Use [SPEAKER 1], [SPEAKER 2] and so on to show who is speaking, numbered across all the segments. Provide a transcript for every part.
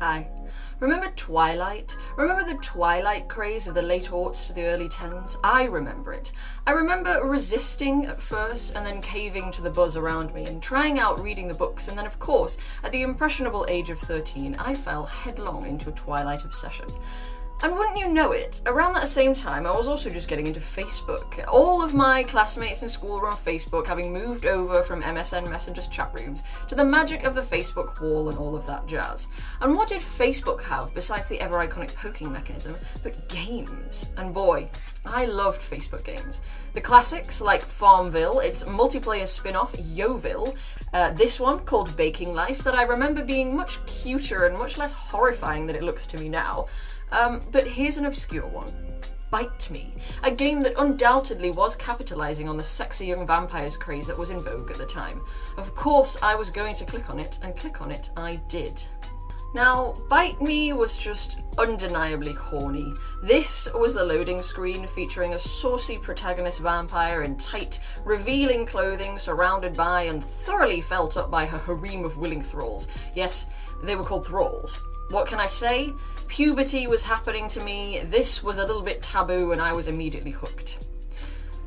[SPEAKER 1] Hi. Remember Twilight? Remember the Twilight craze of the late aughts to the early 10s? I remember it. I remember resisting at first and then caving to the buzz around me and trying out reading the books, and then of course, at the impressionable age of 13, I fell headlong into a Twilight obsession. And wouldn't you know it, around that same time I was also just getting into Facebook. All of my classmates in school were on Facebook, having moved over from MSN Messenger's chat rooms to the magic of the Facebook wall and all of that jazz. And what did Facebook have besides the ever iconic poking mechanism but games? And boy, I loved Facebook games. The classics like Farmville, its multiplayer spin-off Yoville, this one called Baking Life that I remember being much cuter and much less horrifying than it looks to me now. But here's an obscure one. Bite Me, a game that undoubtedly was capitalising on the sexy young vampires craze that was in vogue at the time. Of course I was going to click on it, and click on it I did. Now, Bite Me was just undeniably horny. This was the loading screen featuring a saucy protagonist vampire in tight, revealing clothing surrounded by and thoroughly felt up by her harem of willing thralls. Yes, they were called Thralls. What can I say? Puberty was happening to me, this was a little bit taboo, and I was immediately hooked.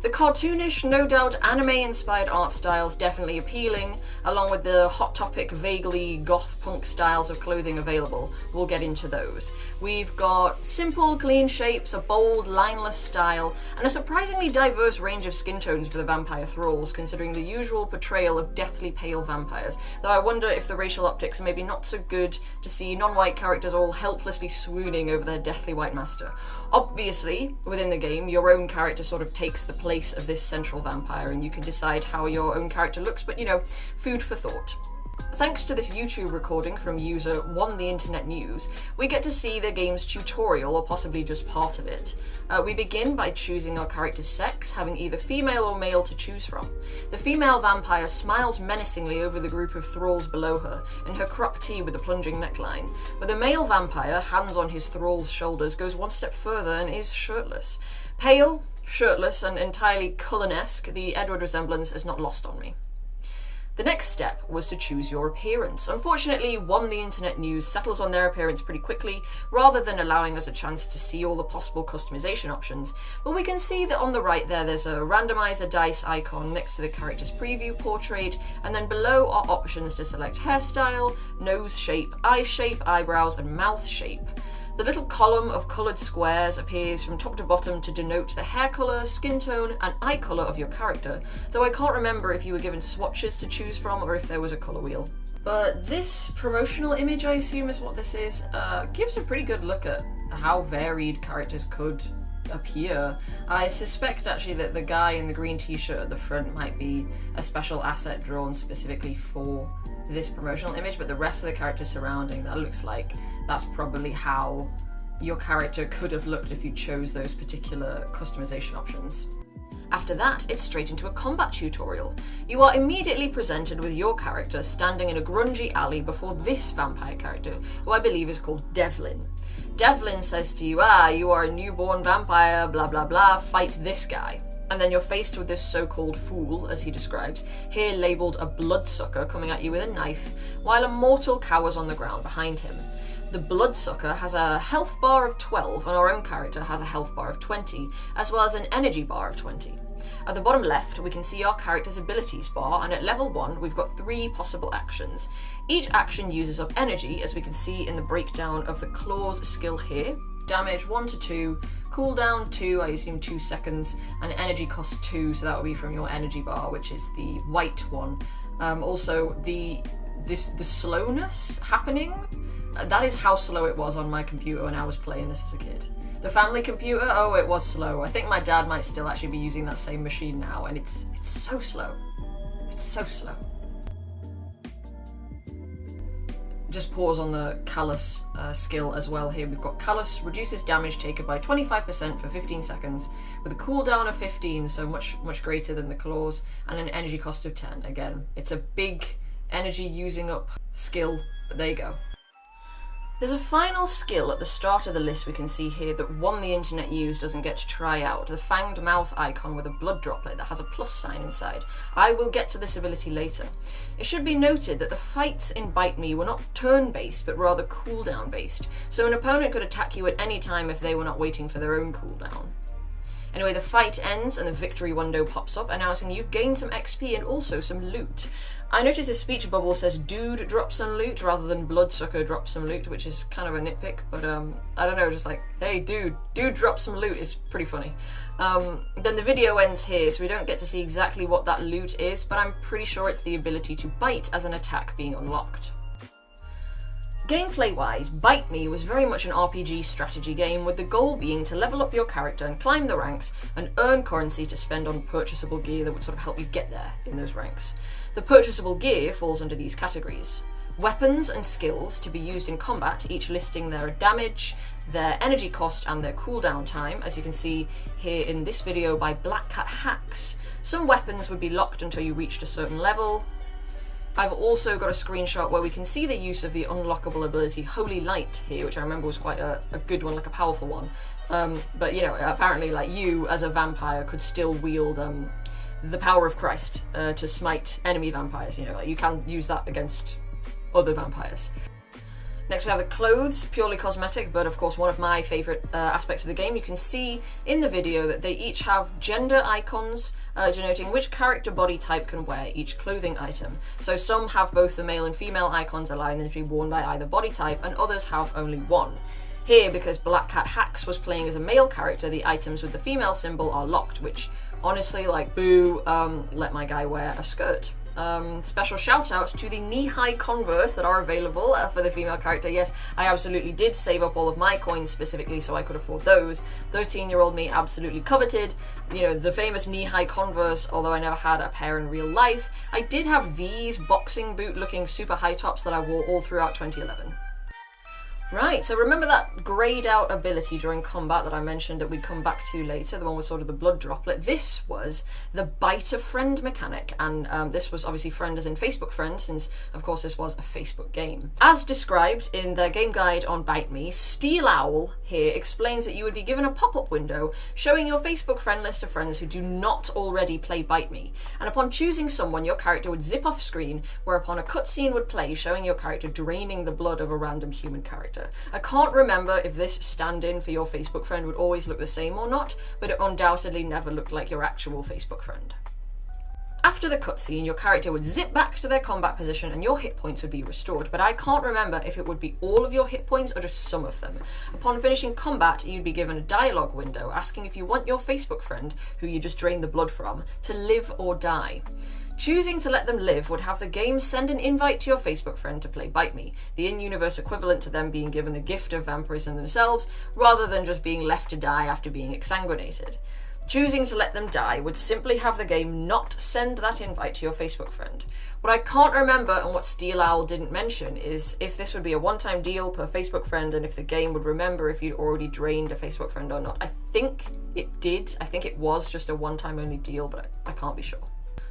[SPEAKER 1] The cartoonish, no doubt anime-inspired art styles definitely appealing, along with the hot topic, vaguely goth punk styles of clothing available. We'll get into those. We've got simple, clean shapes, a bold, lineless style, and a surprisingly diverse range of skin tones for the vampire thralls, considering the usual portrayal of deathly pale vampires, though I wonder if the racial optics are maybe not so good to see non-white characters all helplessly swooning over their deathly white master. Obviously, within the game, your own character sort of takes the place of this central vampire, and you can decide how your own character looks, but you know, food for thought. Thanks to this YouTube recording from user Won the Internet News, we get to see the game's tutorial, or possibly just part of it. We begin by choosing our character's sex, having either female or male to choose from. The female vampire smiles menacingly over the group of thralls below her, in her cropped tee with a plunging neckline, but the male vampire, hands on his thrall's shoulders, goes one step further and is shirtless. Pale, shirtless, and entirely Cullen-esque, the Edward resemblance is not lost on me. The next step was to choose your appearance. Unfortunately, Won the Internet News settles on their appearance pretty quickly, rather than allowing us a chance to see all the possible customization options, but we can see that on the right there's a randomizer dice icon next to the character's preview portrait, and then below are options to select hairstyle, nose shape, eyebrows, and mouth shape. The little column of coloured squares appears from top to bottom to denote the hair colour, skin tone, and eye colour of your character, though I can't remember if you were given swatches to choose from or if there was a colour wheel. But this promotional image, I assume is what this is, gives a pretty good look at how varied characters could appear. I suspect actually that the guy in the green t-shirt at the front might be a special asset drawn specifically for this promotional image, but the rest of the characters surrounding that looks like that's probably how your character could have looked if you chose those particular customization options. After that, it's straight into a combat tutorial. You are immediately presented with your character standing in a grungy alley before this vampire character, who I believe is called Devlin. Devlin says to you, you are a newborn vampire, blah blah blah, fight this guy. And then you're faced with this so-called fool, as he describes, here labelled a bloodsucker coming at you with a knife, while a mortal cowers on the ground behind him. The bloodsucker has a health bar of 12, and our own character has a health bar of 20, as well as an energy bar of 20. At the bottom left, we can see our character's abilities bar, and at level 1, we've got 3 possible actions. Each action uses up energy, as we can see in the breakdown of the Claws skill here. Damage 1 to 2, cooldown 2, I assume 2 seconds, and energy cost 2, so that will be from your energy bar, which is the white one. Also, the slowness happening, that is how slow it was on my computer when I was playing this as a kid. The family computer, oh, it was slow. I think my dad might still actually be using that same machine now, and it's so slow. It's so slow. Just pause on the Callus skill as well here. We've got Callus reduces damage taken by 25% for 15 seconds, with a cooldown of 15, so much greater than the Claws, and an energy cost of 10. Again, it's a big energy using up skill, but there you go. There's a final skill at the start of the list we can see here that the internet use doesn't get to try out, the fanged mouth icon with a blood droplet that has a plus sign inside. I will get to this ability later. It should be noted that the fights in Bite Me were not turn-based, but rather cooldown-based, so an opponent could attack you at any time if they were not waiting for their own cooldown. Anyway, the fight ends and the victory window pops up, announcing you've gained some XP and also some loot. I noticed this speech bubble says dude drop some loot rather than bloodsucker drop some loot, which is kind of a nitpick, but I don't know, just like, hey dude drop some loot is pretty funny. Then the video ends here, so we don't get to see exactly what that loot is, but I'm pretty sure it's the ability to bite as an attack being unlocked. Gameplay-wise, Bite Me was very much an RPG strategy game, with the goal being to level up your character and climb the ranks and earn currency to spend on purchasable gear that would sort of help you get there in those ranks. The purchasable gear falls under these categories. Weapons and skills to be used in combat, each listing their damage, their energy cost and their cooldown time, as you can see here in this video by Black Cat Hacks. Some weapons would be locked until you reached a certain level. I've also got a screenshot where we can see the use of the unlockable ability Holy Light here, which I remember was quite a good one, like a powerful one. But you know, apparently like you as a vampire could still wield the power of Christ to smite enemy vampires. You know, like you can use that against other vampires. Next we have the clothes, purely cosmetic, but of course one of my favourite aspects of the game. You can see in the video that they each have gender icons denoting which character body type can wear each clothing item. So some have both the male and female icons allowing them to be worn by either body type, and others have only one. Here, because Black Cat Hacks was playing as a male character, the items with the female symbol are locked, which honestly, like, boo, let my guy wear a skirt. Special shout out to the knee-high Converse that are available for the female character. Yes, I absolutely did save up all of my coins specifically so I could afford those. 13-year-old me absolutely coveted, you know, the famous knee-high Converse, although I never had a pair in real life. I did have these boxing boot looking super high tops that I wore all throughout 2011. Right, so remember that greyed out ability during combat that I mentioned that we'd come back to later, the one with sort of the blood droplet? This was the bite a friend mechanic, and this was obviously friend as in Facebook friend, since of course this was a Facebook game. As described in the game guide on Bite Me, Steel Owl here explains that you would be given a pop-up window showing your Facebook friend list of friends who do not already play Bite Me, and upon choosing someone, your character would zip off screen, whereupon a cutscene would play showing your character draining the blood of a random human character. I can't remember if this stand-in for your Facebook friend would always look the same or not, but it undoubtedly never looked like your actual Facebook friend. After the cutscene, your character would zip back to their combat position and your hit points would be restored, but I can't remember if it would be all of your hit points or just some of them. Upon finishing combat, you'd be given a dialogue window asking if you want your Facebook friend, who you just drained the blood from, to live or die. Choosing to let them live would have the game send an invite to your Facebook friend to play Bite Me, the in-universe equivalent to them being given the gift of vampirism themselves, rather than just being left to die after being exsanguinated. Choosing to let them die would simply have the game not send that invite to your Facebook friend. What I can't remember, and what Steel Owl didn't mention, is if this would be a one-time deal per Facebook friend and if the game would remember if you'd already drained a Facebook friend or not. I think it did. I think it was just a one-time only deal, but I can't be sure.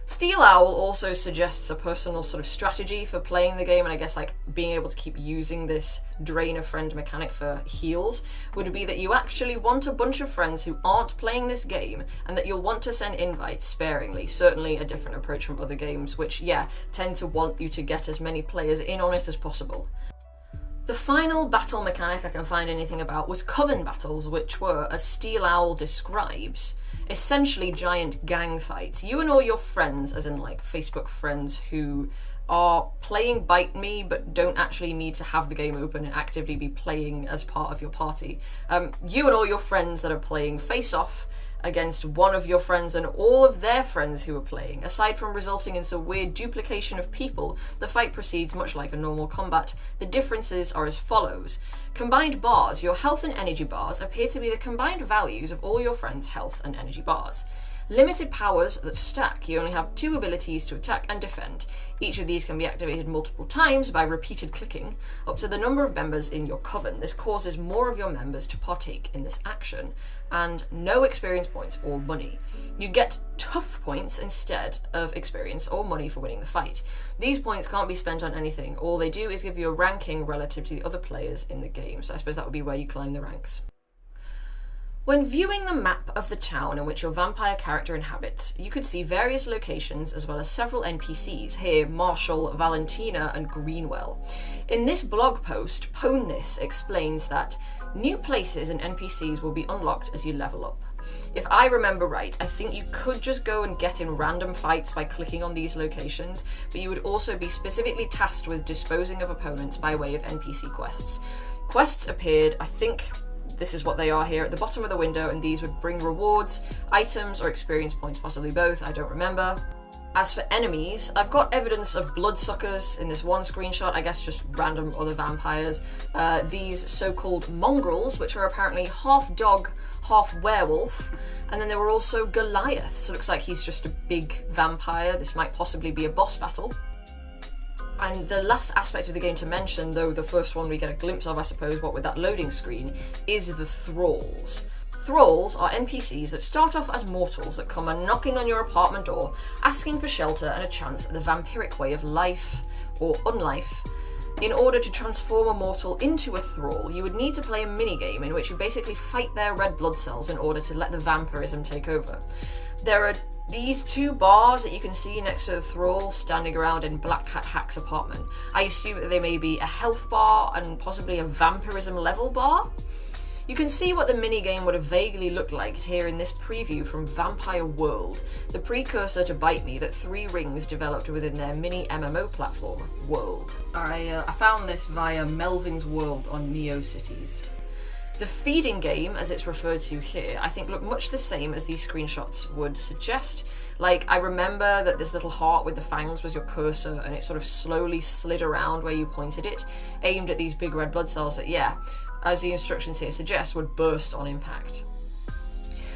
[SPEAKER 1] Steel Owl also suggests a personal sort of strategy for playing the game, and I guess like being able to keep using this drain a friend mechanic for heals would be that you actually want a bunch of friends who aren't playing this game, and that you'll want to send invites sparingly. Certainly a different approach from other games, which, yeah, tend to want you to get as many players in on it as possible. The final battle mechanic I can find anything about was Coven battles, which were, as Steel Owl describes, essentially giant gang fights. You and all your friends, as in like Facebook friends who are playing Bite Me but don't actually need to have the game open and actively be playing as part of your party. You and all your friends that are playing face off against one of your friends and all of their friends who are playing. Aside from resulting in some weird duplication of people, the fight proceeds much like a normal combat. The differences are as follows. Combined bars, your health and energy bars, appear to be the combined values of all your friends' health and energy bars. Limited powers that stack. You only have 2 abilities to attack and defend. Each of these can be activated multiple times by repeated clicking, up to the number of members in your coven. This causes more of your members to partake in this action, and no experience points or money. You get tough points instead of experience or money for winning the fight. These points can't be spent on anything. All they do is give you a ranking relative to the other players in the game, so I suppose that would be where you climb the ranks. When viewing the map of the town in which your vampire character inhabits, you could see various locations as well as several NPCs, here Marshall, Valentina and Greenwell. In this blog post, This explains that new places and NPCs will be unlocked as you level up. If I remember right, I think you could just go and get in random fights by clicking on these locations, but you would also be specifically tasked with disposing of opponents by way of NPC quests. Quests appeared, I think, this is what they are here, at the bottom of the window, and these would bring rewards, items, or experience points, possibly both, I don't remember. As for enemies, I've got evidence of bloodsuckers in this one screenshot, I guess just random other vampires. These so-called mongrels, which are apparently half dog, half werewolf, and then there were also Goliath, so it looks like he's just a big vampire. This might possibly be a boss battle. And the last aspect of the game to mention, though the first one we get a glimpse of, I suppose, what with that loading screen, is the Thralls. Thralls are NPCs that start off as mortals that come and knocking on your apartment door, asking for shelter and a chance at the vampiric way of life, or unlife. In order to transform a mortal into a thrall, you would need to play a minigame in which you basically fight their red blood cells in order to let the vampirism take over. There are these 2 bars that you can see next to the thrall standing around in Black Cat Hack's apartment. I assume that they may be a health bar and possibly a vampirism level bar. You can see what the minigame would have vaguely looked like here in this preview from Vampire World, the precursor to Bite Me that 3 Rings developed within their mini MMO platform, World. I found this via Melvin's World on NeoCities. The feeding game, as it's referred to here, I think looked much the same as these screenshots would suggest. Like, I remember that this little heart with the fangs was your cursor, and it sort of slowly slid around where you pointed it, aimed at these big red blood cells that, yeah, as the instructions here suggest, would burst on impact.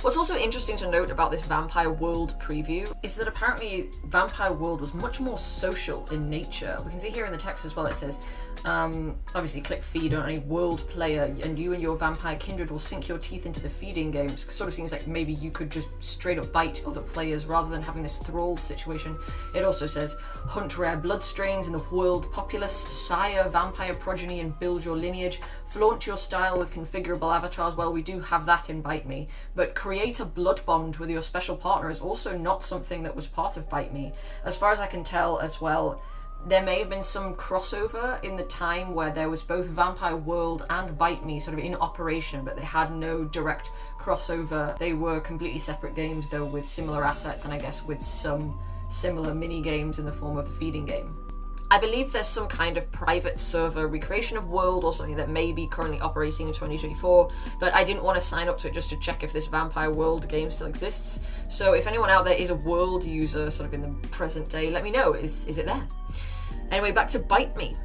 [SPEAKER 1] What's also interesting to note about this Vampire World preview is that apparently Vampire World was much more social in nature. We can see here in the text as well, it says, obviously click feed on a world player and you and your vampire kindred will sink your teeth into the feeding game. It sort of seems like maybe you could just straight up bite other players rather than having this thrall situation. It also says, hunt rare blood strains in the world populace, sire vampire progeny and build your lineage, flaunt your style with configurable avatars. Well, we do have that in Bite Me, but create a blood bond with your special partner is also not something that was part of Bite Me. As far as I can tell as well, there may have been some crossover in the time where there was both Vampire World and Bite Me sort of in operation, but they had no direct crossover. They were completely separate games, though with similar assets and I guess with some similar mini games in the form of the feeding game. I believe there's some kind of private server recreation of World or something that may be currently operating in 2024, but I didn't want to sign up to it just to check if this Vampire World game still exists. So if anyone out there is a World user sort of in the present day, let me know, is it there? Anyway, back to Bite Me.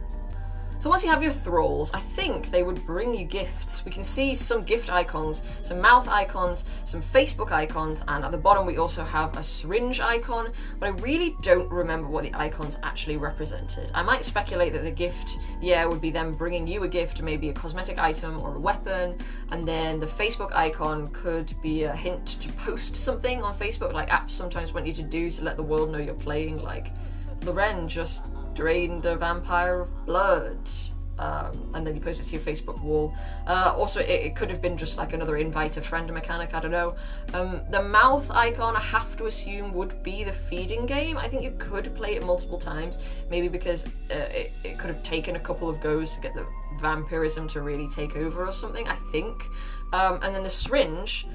[SPEAKER 1] So once you have your thralls, I think they would bring you gifts. We can see some gift icons, some mouth icons, some Facebook icons, and at the bottom we also have a syringe icon, but I really don't remember what the icons actually represented. I might speculate that the gift, would be them bringing you a gift, maybe a cosmetic item or a weapon, and then the Facebook icon could be a hint to post something on Facebook, like apps sometimes want you to do to let the world know you're playing, like Loren just drained a vampire of blood, and then you post it to your Facebook wall. Also, it could have been just like another invite a friend mechanic, I don't know. The mouth icon, I have to assume, would be the feeding game. I think you could play it multiple times, maybe because it could have taken a couple of goes to get the vampirism to really take over or something, I think. And then the syringe,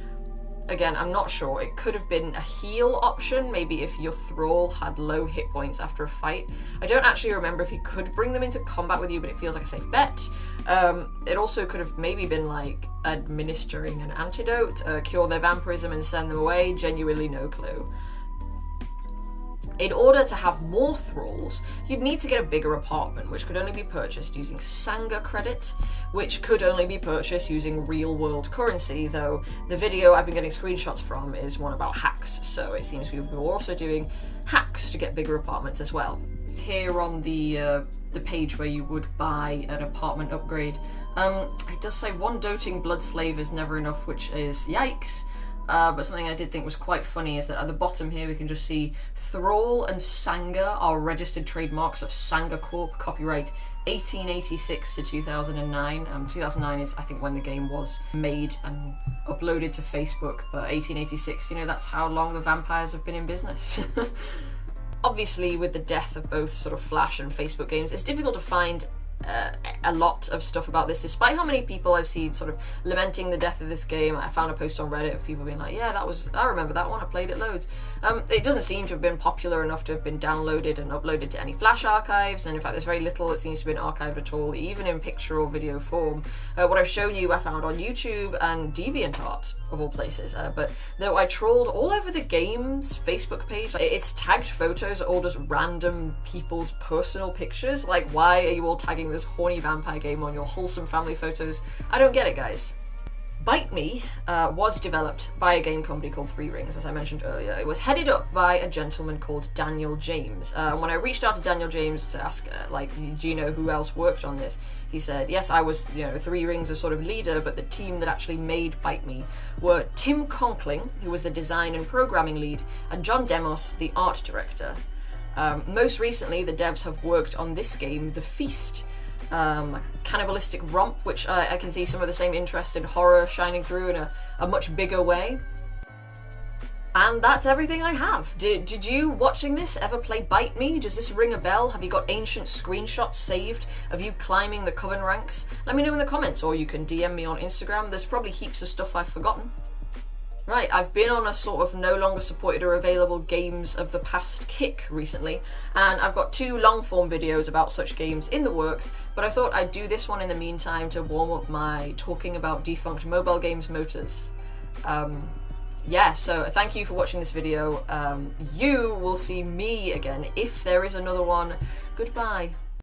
[SPEAKER 1] again, I'm not sure. It could have been a heal option, maybe if your thrall had low hit points after a fight. I don't actually remember if he could bring them into combat with you, but it feels like a safe bet. It also could have maybe been like administering an antidote, cure their vampirism and send them away. Genuinely no clue. In order to have more Thralls, you'd need to get a bigger apartment, which could only be purchased using Sanga credit, which could only be purchased using real-world currency, though the video I've been getting screenshots from is one about hacks, so it seems people were also doing hacks to get bigger apartments as well. Here on the page where you would buy an apartment upgrade, it does say one doting blood slave is never enough, which is yikes. But something I did think was quite funny is that at the bottom here we can just see Thrall and Sanga are registered trademarks of Sanga Corp, copyright 1886 to 2009. 2009 is, I think, when the game was made and uploaded to Facebook, but 1886, you know, that's how long the vampires have been in business. Obviously, with the death of both sort of Flash and Facebook games, it's difficult to find a lot of stuff about this, despite how many people I've seen sort of lamenting the death of this game. I found a post on Reddit of people being like, yeah, I remember that one, I played it loads. It doesn't seem to have been popular enough to have been downloaded and uploaded to any Flash archives, and in fact there's very little that seems to have been archived at all, even in picture or video form. What I've shown you I found on YouTube and DeviantArt, of all places, but though I trawled all over the game's Facebook page, it's tagged photos, all just random people's personal pictures. Like, why are you all tagging this horny vampire game on your wholesome family photos? I don't get it, guys. Bite Me was developed by a game company called 3 Rings, as I mentioned earlier. It was headed up by a gentleman called Daniel James. When I reached out to Daniel James to ask, do you know who else worked on this? He said, yes, I was, 3 Rings' sort of leader, but the team that actually made Bite Me were Tim Conkling, who was the design and programming lead, and John Demos, the art director. Most recently, the devs have worked on this game, The Feast, cannibalistic romp, which I can see some of the same interest in horror shining through in a much bigger way. And that's everything I have. Did you, watching this, ever play Bite Me? Does this ring a bell? Have you got ancient screenshots saved of you climbing the Coven ranks? Let me know in the comments, or you can DM me on Instagram. There's probably heaps of stuff I've forgotten. Right, I've been on a sort of no longer supported or available games of the past kick recently, and I've got 2 long-form videos about such games in the works, but I thought I'd do this one in the meantime to warm up my talking about defunct mobile games motors. Yeah, so thank you for watching this video. You will see me again if there is another one. Goodbye.